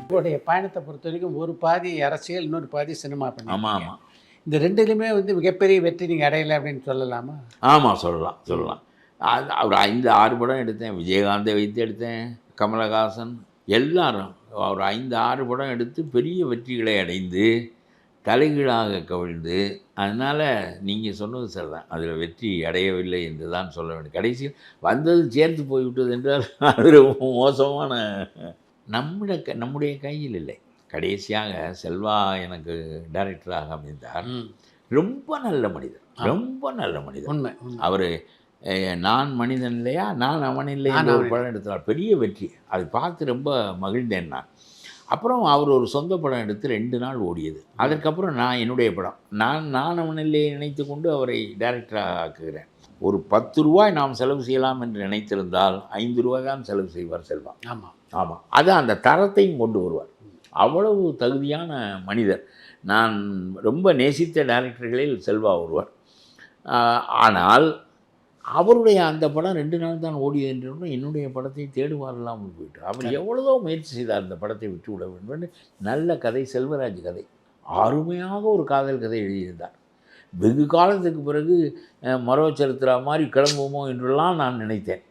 உங்களுடைய பயணத்தை பொறுத்தவரைக்கும் ஒரு பாதி அரசியல், இன்னொரு பாதி சினிமா ஆமாம் பண்ணியிருக்கீங்க. ஆமாம் இந்த 2லயுமே வந்து மிகப்பெரிய வெற்றி நீங்க அடையல அப்படின்னு சொல்லலாமா? ஆமாம் சொல்லலாம் சொல்லலாம். அது ஒரு 5, 6 படம் எடுத்தேன். விஜயகாந்தை வைத்து எடுத்தேன். கமலஹாசன் எல்லாரும் ஒரு 5, 6 படம் எடுத்து பெரிய வெற்றிகளை அடைந்து, தலைகீழாக கவிழ்ந்து, அதனால நீங்க சொன்னது சரிதான். அதில வெற்றி அடையவில்லை என்று தான் சொல்ல வேண்டும். கடைசியில் வந்தது சேர்த்து போய்விட்டது என்றால் அது ரொம்ப மோசமான நம்முடைய கையில் இல்லை. கடைசியாக செல்வா எனக்கு டைரக்டராக அமைந்தார். ம். ரொம்ப நல்ல மனிதர். ரொம்ப நல்ல மனிதர். உண்மை, உண்மை. அவரு நான் மனிதன் இல்லையா, நான் அவன் இல்லை நான் என்ற ஒரு அவன் படம் எடுத்தார். பெரிய வெற்றி. அதை பார்த்து ரொம்ப மகிழ்ந்தேன் நான். அப்புறம் அவர் ஒரு சொந்த படம் எடுத்து 2 நாள் ஓடியது. அதற்கப்புறம் நான் என்னுடைய படம். நான் அவன் இல்லையை நினைத்துக்கொண்டு அவரை டைரக்டராக ஆக்குகிறேன். ஒரு ரூ. 10 நாம் செலவு செய்யலாம் என்று நினைத்திருந்தால், ரூ. 5 தான் செலவு செய்வார் செல்வா. ஆமா. ஆமாம். அது அந்த தரத்தையும் கொண்டு வருவார். அவ்வளவு தகுதியான மனிதர். நான் ரொம்ப நேசித்த டைரக்டர்களில் செல்வா ஒருவர். ஆனால் அவருடைய அந்த படம் 2 நாள் தான் ஓடியது என்று என்னுடைய படத்தை தேடுவார் இல்லாமல் போயிட்டார். அவர் எவ்வளவோ முயற்சி செய்தார் இந்த படத்தை விட்டு விட வேண்டும் என்று. நல்ல கதை, செல்வராஜ் கதை. அருமையாக ஒரு காதல் கதை எழுதியிருந்தார். வெகு காலத்துக்கு பிறகு மரோ சரித்திரா மாதிரி கிளம்புவோமோ என்றெல்லாம் நான் நினைத்தேன்.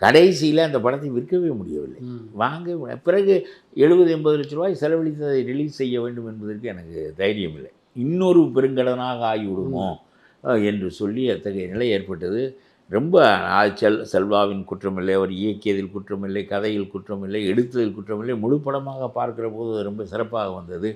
கடைசியில் அந்த படத்தை விற்கவே முடியவில்லை. பிறகு 70-80 லட்ச ரூபாய் செலவழித்ததை ரிலீஸ் செய்ய வேண்டும் என்பதற்கு எனக்கு தைரியம் இல்லை. இன்னொரு பெருங்கடனாக ஆகிவிடுமோ என்று சொல்லி அத்தகைய நிலை ஏற்பட்டது. ரொம்ப செல்வாவின் குற்றமில்லை, அவர் இயக்கியதில் குற்றமில்லை, கதையில் குற்றமில்லை, எடுத்ததில் குற்றமில்லை. முழு படமாக பார்க்கிற போது ரொம்ப சிறப்பாக வந்தது.